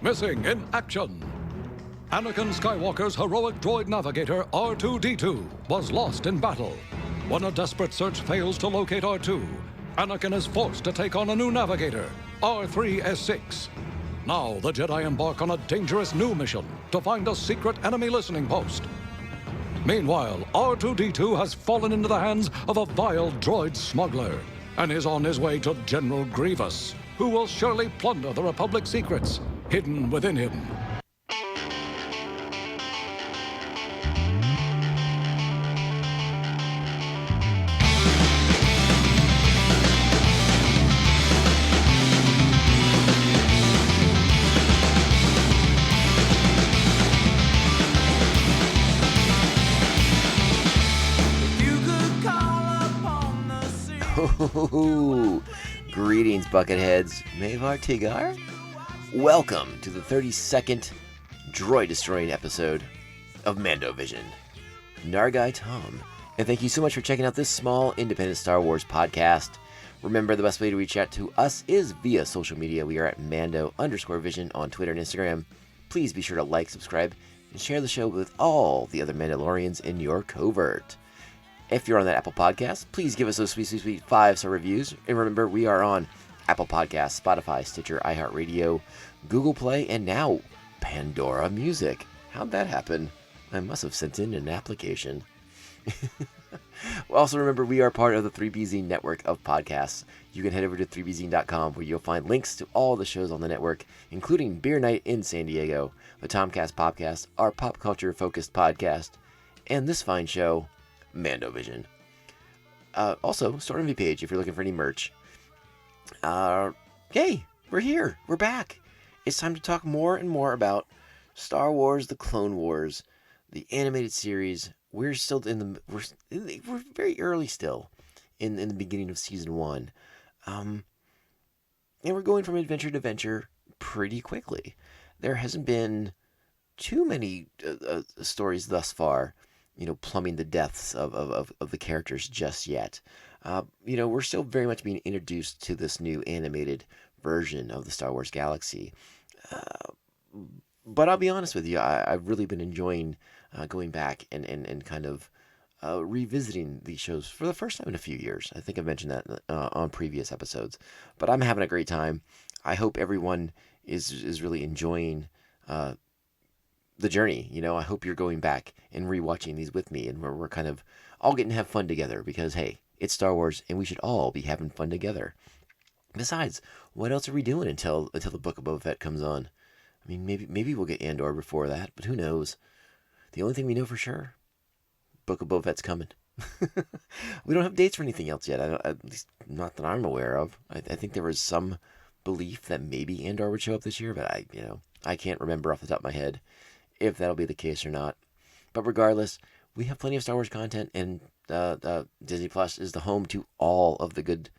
Missing in action. Anakin Skywalker's heroic droid navigator R2-D2 was lost in battle. When a desperate search fails to locate R2, Anakin is forced to take on a new navigator, R3-S6. Now the Jedi embark on a dangerous new mission to find a secret enemy listening post. Meanwhile, R2-D2 has fallen into the hands of a vile droid smuggler and is on his way to General Grievous, who will surely plunder the Republic's secrets hidden within him. Greetings, Bucketheads. Mavar Tigar. Welcome to the 32nd droid-destroying episode of Mando Vision. Nargai Tom, and thank you so much for checking out this small, independent Star Wars podcast. Remember, the best way to reach out to us is via social media. We are at Mando_Vision on Twitter and Instagram. Please be sure to like, subscribe, and share the show with all the other Mandalorians in your covert. If you're on that Apple Podcast, please give us those sweet 5-star reviews. And remember, we are on Apple Podcasts, Spotify, Stitcher, iHeartRadio, Google Play, and now Pandora Music. How'd that happen? I must have sent in an application. Also, remember, we are part of the 3BZ network of podcasts. You can head over to 3BZ.com where you'll find links to all the shows on the network, including Beer Night in San Diego, the Tomcast Podcast, our pop culture-focused podcast, and this fine show, Mando Vision. Also, Store Envy page if you're looking for any merch. Hey, we're here. We're back. It's time to talk more and more about Star Wars: The Clone Wars, the animated series. We're still we're very early still in the beginning of season 1. And we're going from adventure to adventure pretty quickly. There hasn't been too many stories thus far, plumbing the depths of the characters just yet. We're still very much being introduced to this new animated version of the Star Wars galaxy. But I'll be honest with you, I've really been enjoying going back and kind of revisiting these shows for the first time in a few years. I think I've mentioned that on previous episodes. But I'm having a great time. I hope everyone is really enjoying the journey. I hope you're going back and rewatching these with me, and we're kind of all getting to have fun together because, hey, it's Star Wars and we should all be having fun together. Besides, what else are we doing until the Book of Boba Fett comes on? I mean, maybe we'll get Andor before that, but who knows? The only thing we know for sure, Book of Boba Fett's coming. We don't have dates for anything else yet, at least not that I'm aware of. I think there was some belief that maybe Andor would show up this year, but I can't remember off the top of my head if that'll be the case or not. But regardless, we have plenty of Star Wars content, and Disney Plus is the home to all of the good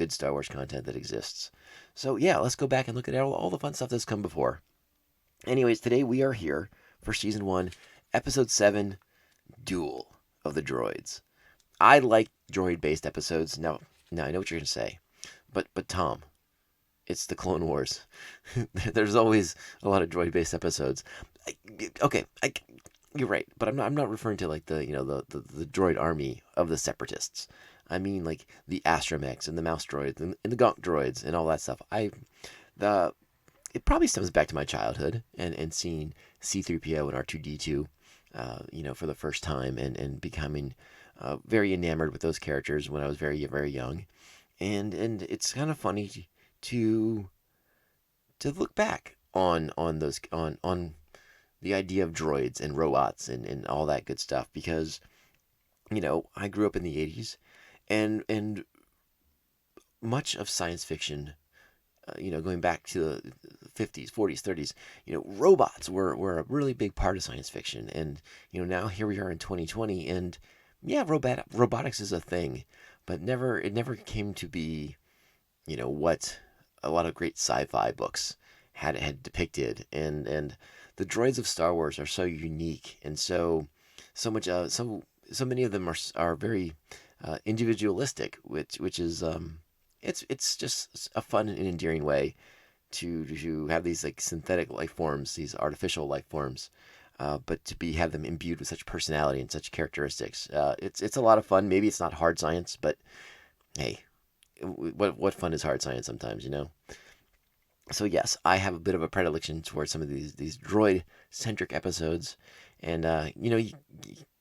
Star Wars content that exists. So yeah, let's go back and look at all the fun stuff that's come before. Anyways, today we are here for Season 1, Episode 7, Duel of the Droids. I like droid-based episodes. Now I know what you're going to say, but Tom, it's the Clone Wars. There's always a lot of droid-based episodes. You're right, but I'm not referring to like the droid army of the Separatists. I mean like the astromechs and the mouse droids and the gonk droids and all that stuff. It probably stems back to my childhood and seeing C-3PO and R2-D2, for the first time and becoming very enamored with those characters when I was very, very young. And it's kind of funny to look back on those on the idea of droids and robots and all that good stuff, because I grew up in the 80s and much of science fiction, going back to the 50s, 40s, 30s, robots were a really big part of science fiction. And now here we are in 2020, and yeah, robotics is a thing, but it never came to be what a lot of great sci-fi books had depicted. And the droids of Star Wars are so unique, and so many of them are very individualistic, which is it's just a fun and endearing way to have these like synthetic life forms, these artificial life forms, but to have them imbued with such personality and such characteristics. It's a lot of fun. Maybe it's not hard science, but hey, what fun is hard science sometimes, you know? So yes, I have a bit of a predilection towards some of these droid-centric episodes, and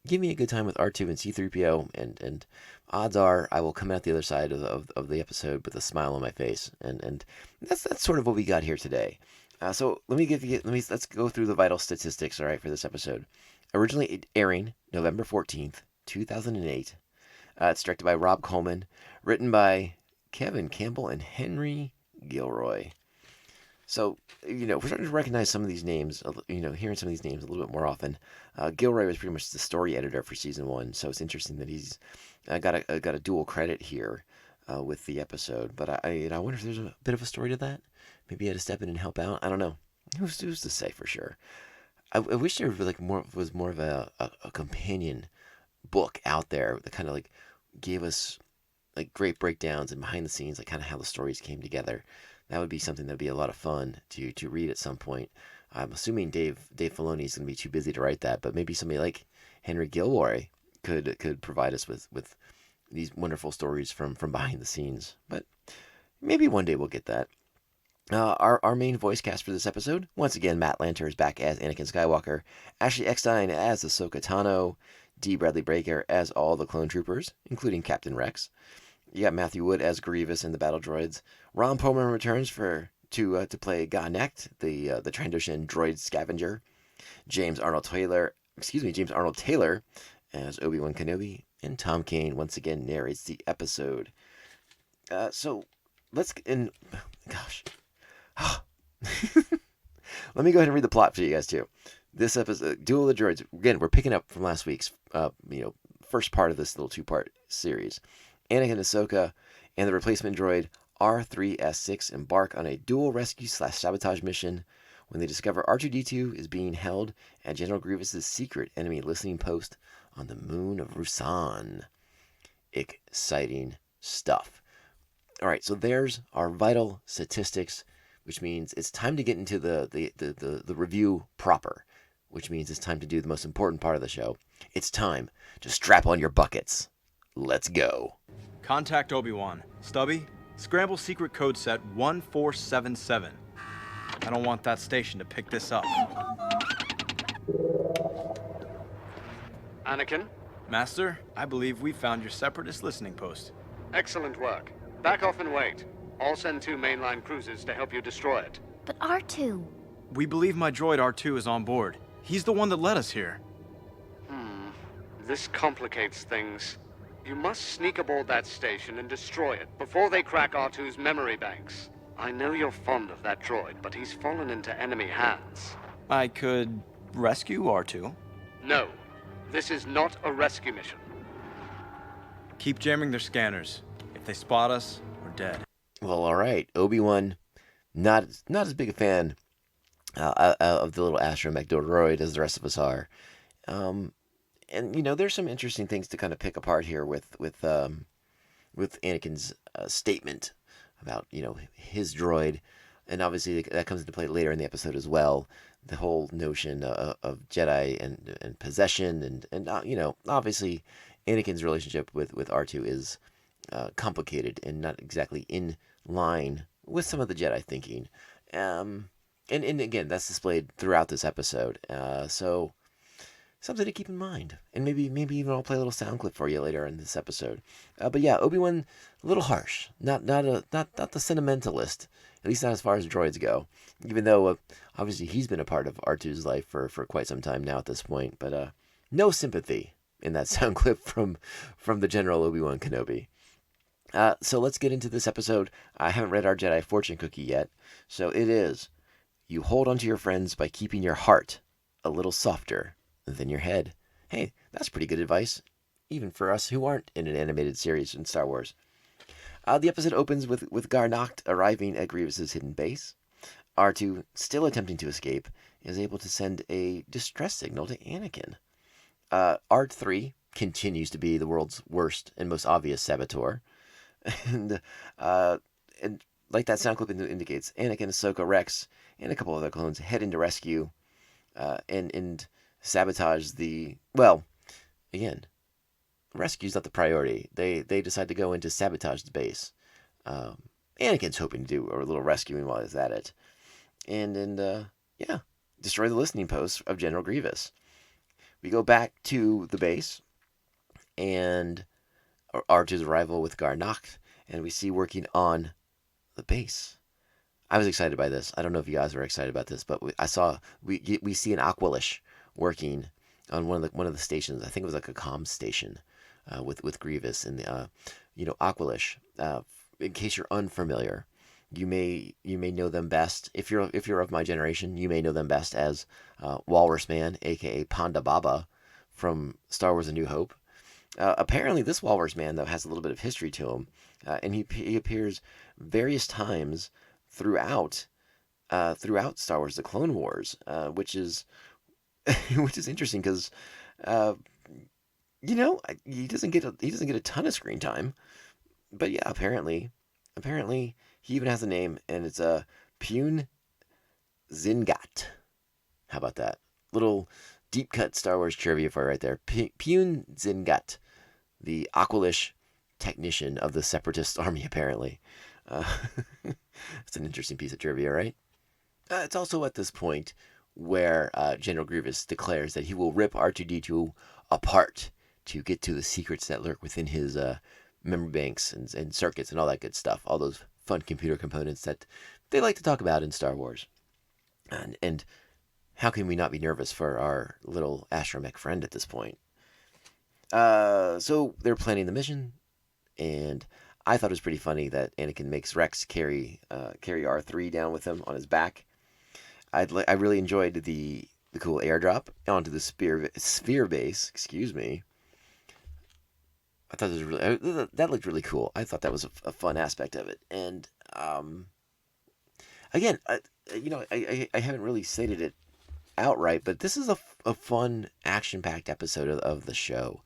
give me a good time with R2 and C3PO, and odds are I will come out the other side of the episode with a smile on my face, and that's sort of what we got here today. So let's go through the vital statistics, all right, for this episode. Originally airing November 14th, 2008. It's directed by Rob Coleman, written by Kevin Campbell and Henry Gilroy. So, we're starting to recognize some of these names, hearing some of these names a little bit more often. Gilroy was pretty much the story editor for season 1, so it's interesting that he's got a dual credit here with the episode. But I wonder if there's a bit of a story to that. Maybe he had to step in and help out. I don't know. Who's to say for sure? I wish there was more of a companion book out there that kind of like gave us like great breakdowns and behind the scenes, like kind of how the stories came together. That would be something that would be a lot of fun to read at some point. I'm assuming Dave Filoni is going to be too busy to write that, but maybe somebody like Henry Gilroy could provide us with these wonderful stories from behind the scenes. But maybe one day we'll get that. Our main voice cast for this episode, once again, Matt Lanter is back as Anakin Skywalker, Ashley Eckstein as Ahsoka Tano, D. Bradley Baker as all the clone troopers, including Captain Rex. You got Matthew Wood as Grievous in the battle droids. Ron Perlman returns to play Garnet, the Trandoshan droid scavenger. James Arnold Taylor as Obi-Wan Kenobi, and Tom Kane once again narrates the episode. So let's gosh. Let me go ahead and read the plot for you guys too. This episode, Duel of the Droids. Again, we're picking up from last week's first part of this little 2-part series. Anakin and Ahsoka and the replacement droid R3S6 embark on a dual rescue/sabotage mission when they discover R2-D2 is being held at General Grievous' secret enemy listening post on the moon of Rusan. Exciting stuff. All right, so there's our vital statistics, which means it's time to get into the review proper, which means it's time to do the most important part of the show. It's time to strap on your buckets. Let's go. Contact Obi-Wan. Stubby, scramble secret code set 1477. I don't want that station to pick this up. Anakin? Master, I believe we found your separatist listening post. Excellent work. Back off and wait. I'll send 2 mainline cruisers to help you destroy it. But R2... We believe my droid R2 is on board. He's the one that led us here. This complicates things. You must sneak aboard that station and destroy it before they crack R2's memory banks. I know you're fond of that droid, but he's fallen into enemy hands. I could rescue R2. No, this is not a rescue mission. Keep jamming their scanners. If they spot us, we're dead. Well, all right. Obi-Wan, not as big a fan of the little astromech droid as the rest of us are. And there's some interesting things to kind of pick apart here with Anakin's statement about his droid, and obviously that comes into play later in the episode as well. The whole notion of Jedi and possession, and obviously Anakin's relationship with R2 is complicated and not exactly in line with some of the Jedi thinking. And again, that's displayed throughout this episode. So something to keep in mind. And maybe even I'll play a little sound clip for you later in this episode. But yeah, Obi-Wan, a little harsh. Not the sentimentalist, at least not as far as droids go. Even though obviously he's been a part of R2's life for quite some time now at this point. But no sympathy in that sound clip from the General Obi-Wan Kenobi. So let's get into this episode. I haven't read our Jedi fortune cookie yet. So it is: you hold onto your friends by keeping your heart a little softer than your head. Hey, that's pretty good advice, even for us who aren't in an animated series in Star Wars. The episode opens with Garnocht arriving at Grievous's hidden base. R2, still attempting to escape, is able to send a distress signal to Anakin. R3 continues to be the world's worst and most obvious saboteur. And like that sound clip indicates, Anakin, Ahsoka, Rex, and a couple other clones head into rescue and sabotage the. Well, again, rescue's not the priority. They decide to go in to sabotage the base. Anakin's hoping to do a little rescuing while he's at it, and yeah, destroy the listening post of General Grievous. We go back to the base and R2's arrival with Garnock, and we see working on the base. I was excited by this. I don't know if you guys were excited about this, but we see an Aqualish working on one of the stations. I think it was like a comm station with Grievous and the Aqualish. In case you're unfamiliar, you may know them best if you're of my generation. You may know them best as Walrus Man, aka Ponda Baba from Star Wars: A New Hope. Apparently, this Walrus Man though has a little bit of history to him, and he appears various times throughout Star Wars: The Clone Wars, which is interesting because he doesn't get a ton of screen time, but yeah, apparently he even has a name, and it's Pune Zingat. How about that little deep cut Star Wars trivia for right there? Pune Zingat, the Aqualish technician of the Separatist army, apparently. It's an interesting piece of trivia, right? It's also at this point where General Grievous declares that he will rip R2-D2 apart to get to the secrets that lurk within his memory banks and circuits and all that good stuff. All those fun computer components that they like to talk about in Star Wars. And how can we not be nervous for our little astromech friend at this point? So they're planning the mission, and I thought it was pretty funny that Anakin makes Rex carry R3 down with him on his back. I really enjoyed the cool airdrop onto the sphere base. Excuse me. I thought it was that looked really cool. I thought that was a fun aspect of it. And again, I haven't really stated it outright, but this is a fun action-packed episode of the show,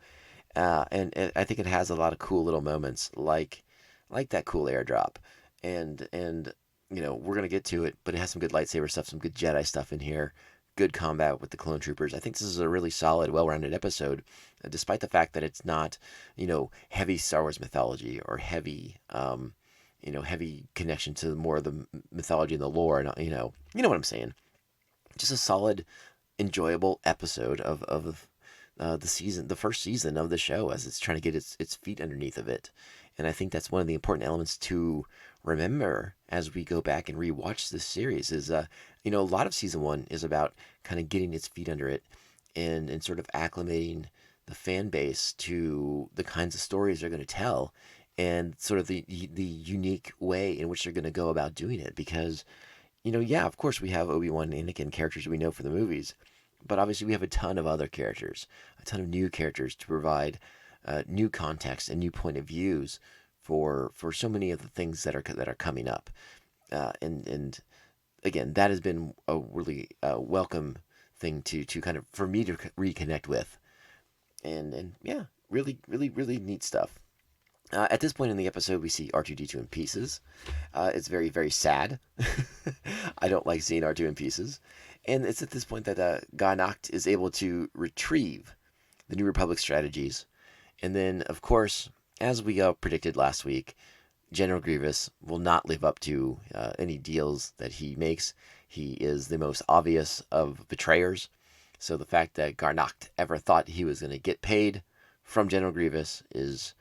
and I think it has a lot of cool little moments like that cool airdrop, and we're gonna get to it, but it has some good lightsaber stuff, some good Jedi stuff in here, good combat with the clone troopers. I think this is a really solid, well-rounded episode, despite the fact that it's not heavy Star Wars mythology or heavy heavy connection to more of the mythology and the lore, and you know what I'm saying. Just a solid, enjoyable episode of the first season of the show, as it's trying to get its feet underneath of it. And I think that's one of the important elements to remember as we go back and rewatch this series is, a lot of season one is about kind of getting its feet under it and sort of acclimating the fan base to the kinds of stories they're going to tell and sort of the unique way in which they're going to go about doing it. Because, yeah, of course we have Obi-Wan and Anakin characters we know from the movies, but obviously we have a ton of other characters, a ton of new characters to provide new context and new point of views for so many of the things that are coming up. And again, that has been a really welcome thing to kind of for me to reconnect with. And yeah, really, really, really neat stuff. At this point in the episode, we see R2-D2 in pieces. It's very, very sad. I don't like seeing R2 in pieces. And it's at this point that Garnock is able to retrieve the New Republic strategies. And then, of course, as we predicted last week, General Grievous will not live up to any deals that he makes. He is the most obvious of betrayers. So the fact that Garnock ever thought he was going to get paid from General Grievous is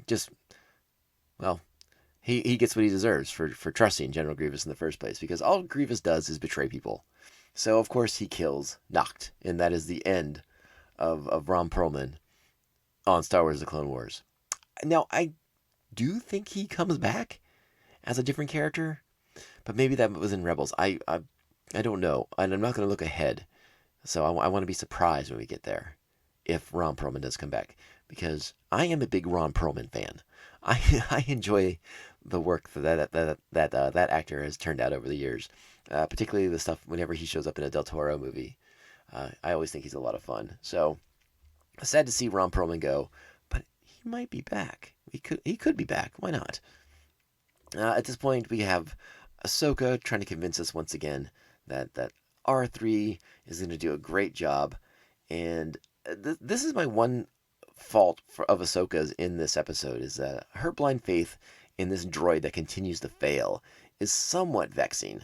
just, well, he gets what he deserves for trusting General Grievous in the first place, because all Grievous does is betray people. So, of course, he kills Noct, and that is the end of Ron Perlman on Star Wars: The Clone Wars. Now, I do think he comes back as a different character, but maybe that was in Rebels. I don't know, and I'm not going to look ahead, so I want to be surprised when we get there if Ron Perlman does come back, because I am a big Ron Perlman fan. I enjoy the work that actor has turned out over the years, particularly the stuff whenever he shows up in a Del Toro movie. I always think he's a lot of fun. So sad to see Ron Perlman go, but he might be back. He could be back. Why not? At this point, we have Ahsoka trying to convince us once again that R3 is going to do a great job. And this is my one fault of Ahsoka's in this episode, is that her blind faith in this droid that continues to fail is somewhat vexing.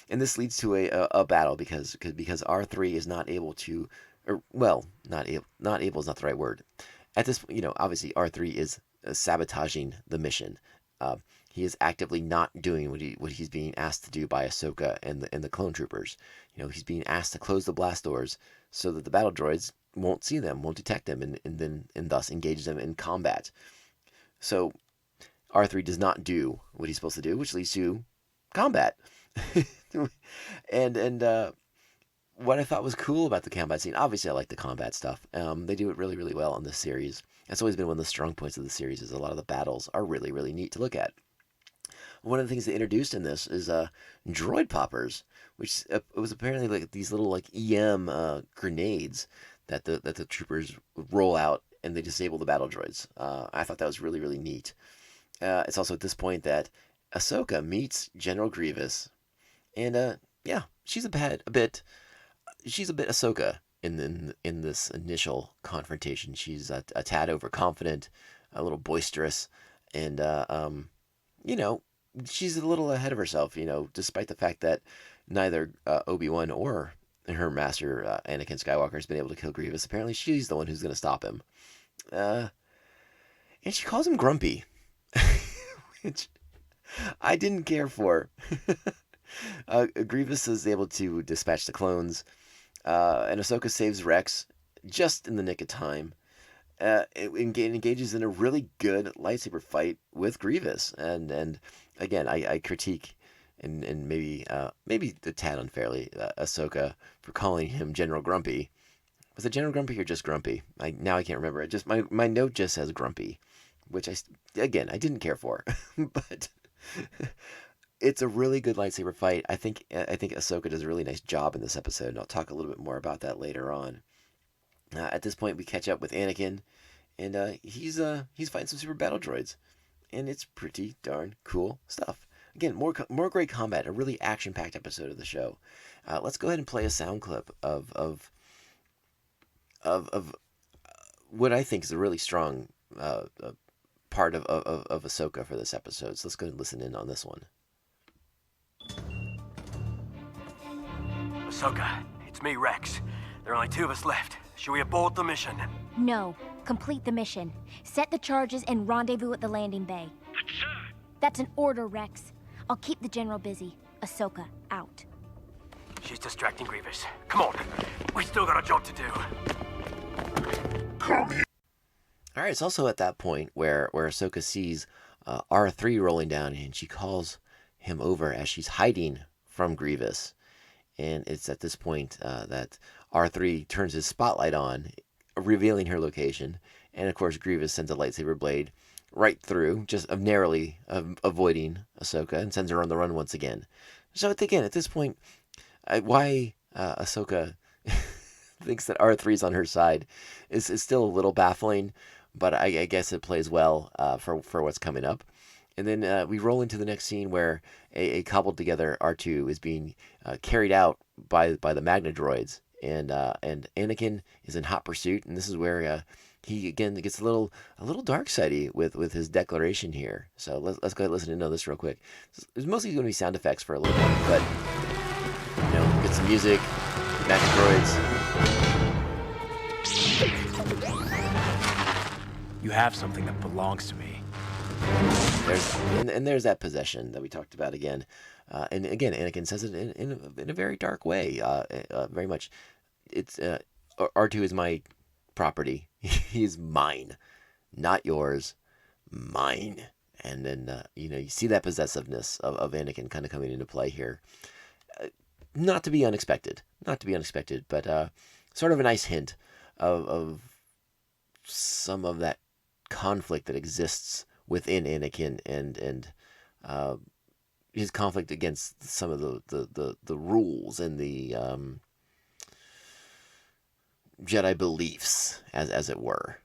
And this leads to a battle because R3 is not able to, or well, not able is not the right word. At this, obviously R3 is sabotaging the mission. He is actively not doing what he's being asked to do by Ahsoka and the clone troopers. He's being asked to close the blast doors so that the battle droids won't see them, won't detect them, and thus engage them in combat. So R3 does not do what he's supposed to do, which leads to combat. and what I thought was cool about the combat scene, obviously I like the combat stuff. They do it really, really well in this series. That's always been one of the strong points of the series, is a lot of the battles are really, really neat to look at. One of the things they introduced in this is droid poppers, which it was apparently like these little EM grenades that the troopers roll out and they disable the battle droids. I thought that was really, really neat. It's also at this point that Ahsoka meets General Grievous, and she's a bit Ahsoka in this initial confrontation. She's a tad overconfident, a little boisterous, and she's a little ahead of herself. Despite the fact that neither Obi-Wan or her master Anakin Skywalker has been able to kill Grievous. Apparently, she's the one who's going to stop him. And she calls him grumpy, which I didn't care for. Grievous is able to dispatch the clones, and Ahsoka saves Rex just in the nick of time. It engages in a really good lightsaber fight with Grievous, and again, I critique and maybe a tad unfairly Ahsoka for calling him General Grumpy. Was it General Grumpy or just Grumpy? Now I can't remember. It just my note just says Grumpy, which I didn't care for, but it's a really good lightsaber fight. I think Ahsoka does a really nice job in this episode, and I'll talk a little bit more about that later on. At this point, we catch up with Anakin, and he's fighting some super battle droids, and it's pretty darn cool stuff. Again, more great combat, a really action-packed episode of the show. Let's go ahead and play a sound clip of what I think is a really strong part of Ahsoka for this episode. So let's go ahead and listen in on this one. Ahsoka, it's me, Rex. There are only 2 of us left. Should we abort the mission? No. Complete the mission. Set the charges and rendezvous at the landing bay. But sir... That's an order, Rex. I'll keep the General busy. Ahsoka, out. She's distracting Grievous. Come on. We still got a job to do. Come here. Alright, it's also at that point where Ahsoka sees R3 rolling down, and she calls him over as she's hiding from Grievous. And it's at this point that R3 turns his spotlight on, revealing her location. And of course, Grievous sends a lightsaber blade right through, just narrowly avoiding Ahsoka, and sends her on the run once again. So again, at this point, why Ahsoka thinks that R3's on her side is still a little baffling, but I guess it plays well for what's coming up. And then we roll into the next scene where a cobbled together R2 is being carried out by the Magna droids, and Anakin is in hot pursuit. And this is where he again gets a little dark-sidey with his declaration here. So let's go ahead and listen to this real quick. There's mostly going to be sound effects for a little bit, but get some music, Magna droids. You have something that belongs to me. There's that possession that we talked about again, and again Anakin says it in a very dark way, very much. It's R2 is my property. He's mine, not yours, mine. And then you see that possessiveness of Anakin kind of coming into play here. Not to be unexpected, but sort of a nice hint of some of that conflict that exists within Anakin and his conflict against some of the rules and the Jedi beliefs, as it were.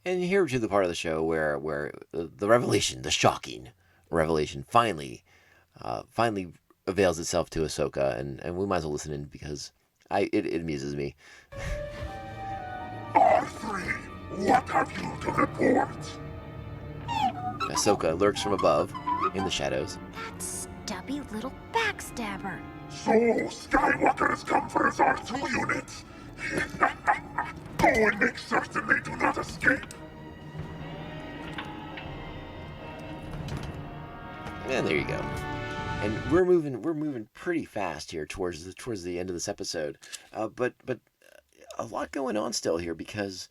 And here to the part of the show where the revelation, the shocking, revelation finally avails itself to Ahsoka, and we might as well listen in because it amuses me. R3, what have you to report? Ahsoka lurks from above in the shadows. That stubby little backstabber. So, Skywalker has come for his R2 unit. Go and make certain they do not escape. And there you go. And we're moving pretty fast here towards the end of this episode. But a lot going on still here because,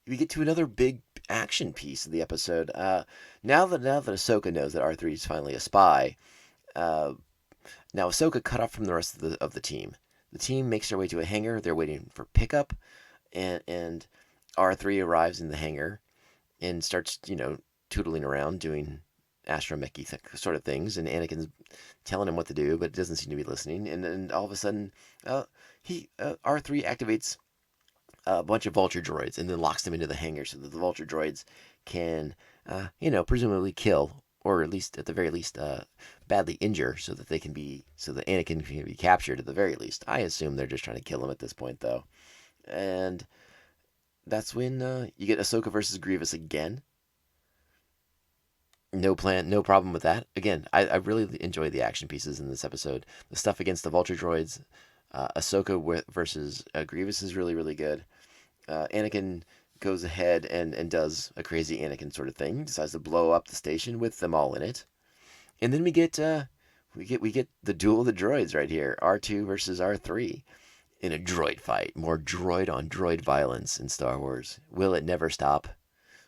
we get to another big action piece of the episode. Now that Ahsoka knows that R3 is finally a spy, now Ahsoka cut off from the rest of the team. The team makes their way to a hangar. They're waiting for pickup, and R3 arrives in the hangar and starts, tootling around doing astromechy sort of things, and Anakin's telling him what to do, but doesn't seem to be listening. And then all of a sudden, R3 activates a bunch of vulture droids and then locks them into the hangar so that the vulture droids can, presumably kill, or at the very least, badly injure, so that Anakin can be captured at the very least. I assume they're just trying to kill him at this point, though. And that's when you get Ahsoka versus Grievous again. No problem with that. Again, I really enjoy the action pieces in this episode. The stuff against the vulture droids, Ahsoka versus Grievous is really, really good. Anakin goes ahead and does a crazy Anakin sort of thing. He decides to blow up the station with them all in it. And then we get the duel of the droids right here. R2 versus R3 in a droid fight. More droid on droid violence in Star Wars. Will it never stop?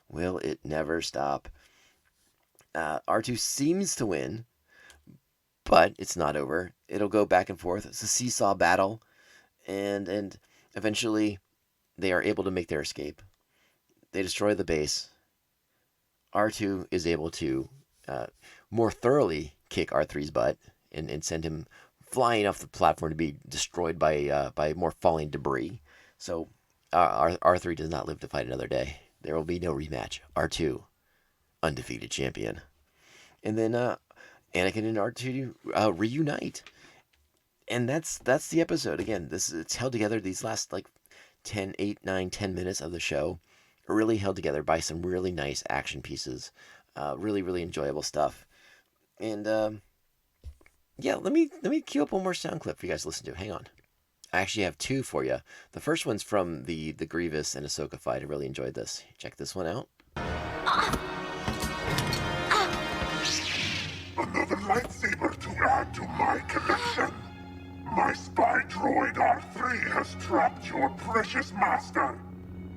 Will it never stop? R2 seems to win, but it's not over. It'll go back and forth. It's a seesaw battle, and eventually they are able to make their escape. They destroy the base. R2 is able to more thoroughly kick R3's butt and send him flying off the platform to be destroyed by more falling debris. So R3 does not live to fight another day. There will be no rematch. R2, undefeated champion. And then Anakin and R2 reunite. And that's the episode. Again, it's held together. These last 10 minutes of the show are really held together by some really nice action pieces. Really, really enjoyable stuff. And let me queue up one more sound clip for you guys to listen to. Hang on. I actually have two for you. The first one's from the Grievous and Ahsoka fight. I really enjoyed this. Check this one out. Another lightsaber to add to my collection. My spy droid R3 has trapped your precious master.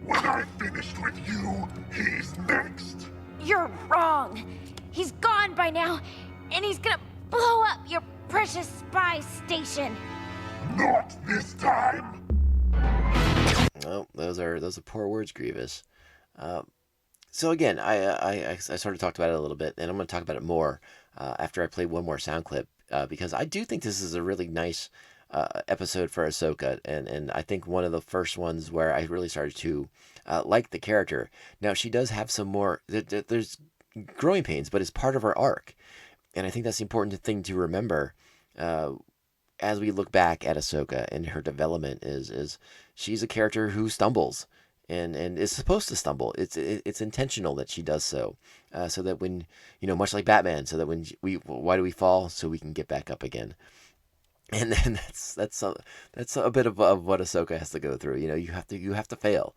When I've finished with you, he's next. You're wrong. He's gone by now, and he's gonna blow up your precious spy station. Not this time. Oh, those are poor words, Grievous. So again, I sort of talked about it a little bit, and I'm going to talk about it more after I play one more sound clip, because I do think this is a really nice episode for Ahsoka, and I think one of the first ones where I really started to like the character. Now, she does have some more, there's growing pains, but it's part of her arc, and I think that's the important thing to remember as we look back at Ahsoka and her development is she's a character who stumbles. And is supposed to stumble. It's intentional that she does so that when, much like Batman, so that when why do we fall? So we can get back up again. And then that's a bit of what Ahsoka has to go through. You have to fail,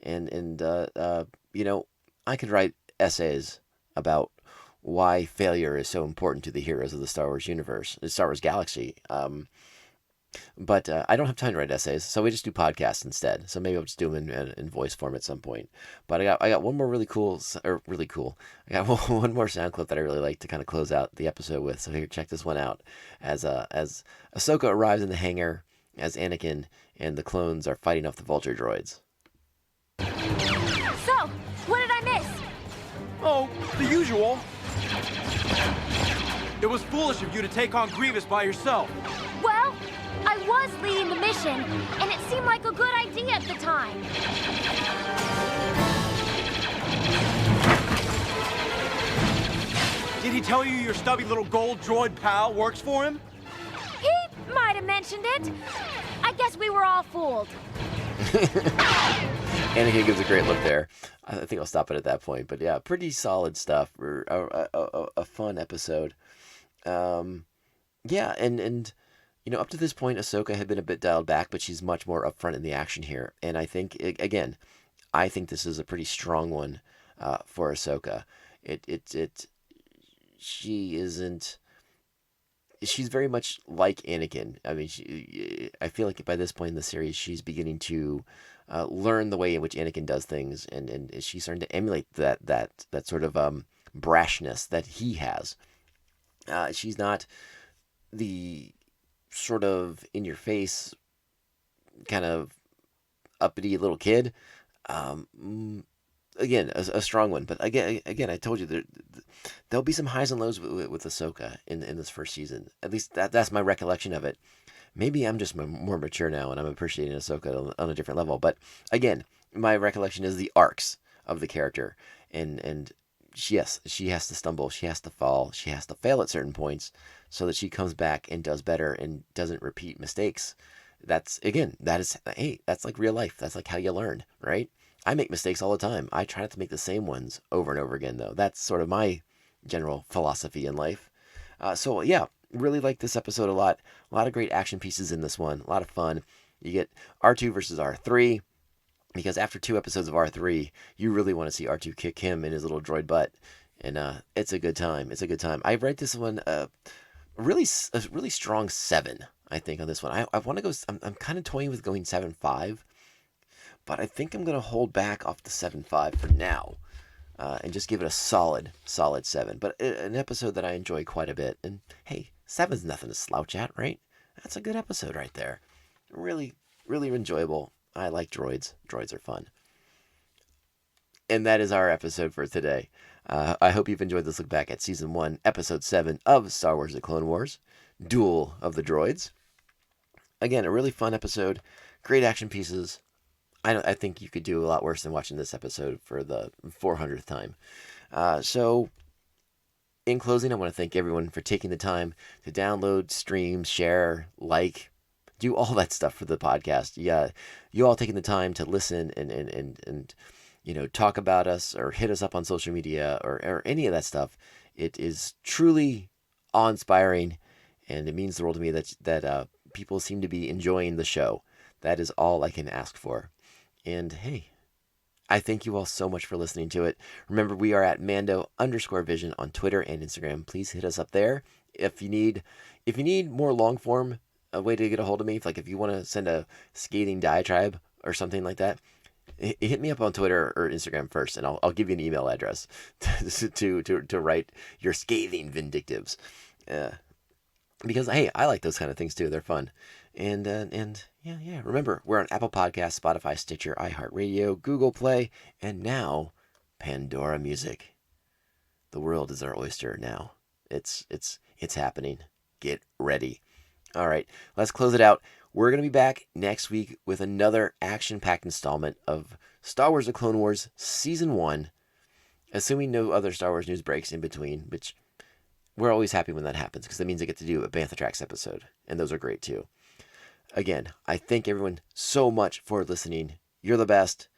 and I could write essays about why failure is so important to the heroes of the Star Wars universe, the Star Wars galaxy. But I don't have time to write essays, so we just do podcasts instead. So maybe I'll just do them in voice form at some point. But I got one more really cool. I got one more sound clip that I really like to kind of close out the episode with. So here, check this one out. As Ahsoka arrives in the hangar, as Anakin and the clones are fighting off the vulture droids. So, what did I miss? Oh, the usual. It was foolish of you to take on Grievous by yourself. Well, I was leading the mission, and it seemed like a good idea at the time. Did he tell you your stubby little gold droid pal works for him? He might have mentioned it. I guess we were all fooled. Anakin gives a great look there. I think I'll stop it at that point. But yeah, pretty solid stuff. A fun episode. Yeah, and you know, up to this point, Ahsoka had been a bit dialed back, but she's much more upfront in the action here. And I think, again, I think this is a pretty strong one for Ahsoka. She's very much like Anakin. I mean, I feel like by this point in the series, she's beginning to learn the way in which Anakin does things, and she's starting to emulate that sort of brashness that he has. She's not the sort of in-your-face kind of uppity little kid. Again, a strong one, but again, I told you there'll be some highs and lows with Ahsoka in this first season. At least that's my recollection of it. Maybe I'm just more mature now and I'm appreciating Ahsoka on a different level. But again, my recollection is the arcs of the character, and yes, she has to stumble, she has to fall, she has to fail at certain points, so that she comes back and does better and doesn't repeat mistakes. That's like real life. That's like how you learn, right? I make mistakes all the time. I try not to make the same ones over and over again, though. That's sort of my general philosophy in life. So, yeah, really like this episode a lot. A lot of great action pieces in this one. A lot of fun. You get R2 versus R3, because after 2 episodes of R3, you really want to see R2 kick him in his little droid butt. And it's a good time. It's a good time. I rate this one a really strong 7, I think, on this one. I want to go... I'm kind of toying with going 7.5. But I think I'm going to hold back off the 7.5 for now and just give it a solid 7. But an episode that I enjoy quite a bit. And hey, 7's nothing to slouch at, right? That's a good episode right there. Really, really enjoyable. I like droids. Droids are fun. And that is our episode for today. I hope you've enjoyed this look back at Season 1, Episode 7 of Star Wars The Clone Wars, Duel of the Droids. Again, a really fun episode. Great action pieces. I think you could do a lot worse than watching this episode for the 400th time. So, in closing, I want to thank everyone for taking the time to download, stream, share, like, do all that stuff for the podcast. Yeah, you all taking the time to listen and you know, talk about us or hit us up on social media or any of that stuff. It is truly awe-inspiring, and it means the world to me that people seem to be enjoying the show. That is all I can ask for. And hey, I thank you all so much for listening to it. Remember, we are at Mando_Vision on Twitter and Instagram. Please hit us up there. If you need more long form, a way to get a hold of me, if you want to send a scathing diatribe or something like that, hit me up on Twitter or Instagram first, and I'll give you an email address to write your scathing vindictives. Because hey, I like those kind of things too. They're fun. And yeah. Remember, we're on Apple Podcasts, Spotify, Stitcher, iHeartRadio, Google Play, and now Pandora Music. The world is our oyster now. It's happening. Get ready. All right, let's close it out. We're going to be back next week with another action-packed installment of Star Wars The Clone Wars Season 1, assuming no other Star Wars news breaks in between, which we're always happy when that happens, because that means I get to do a Bantha Tracks episode, and those are great too. Again, I thank everyone so much for listening. You're the best.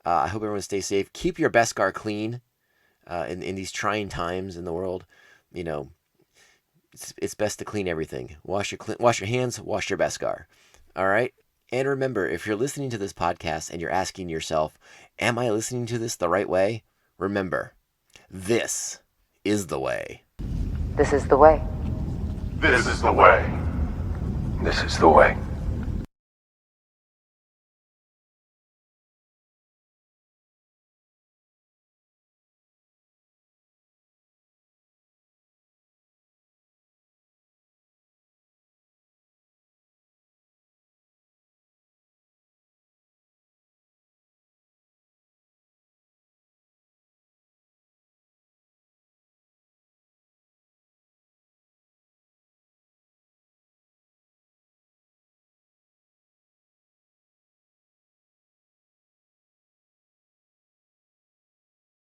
I hope everyone stays safe. Keep your Beskar clean in these trying times in the world. You know, it's best to clean everything. Wash your hands, wash your Beskar. All right? And remember, if you're listening to this podcast and you're asking yourself, am I listening to this the right way? Remember, this is the way. This is the way. This is the way. This is the way.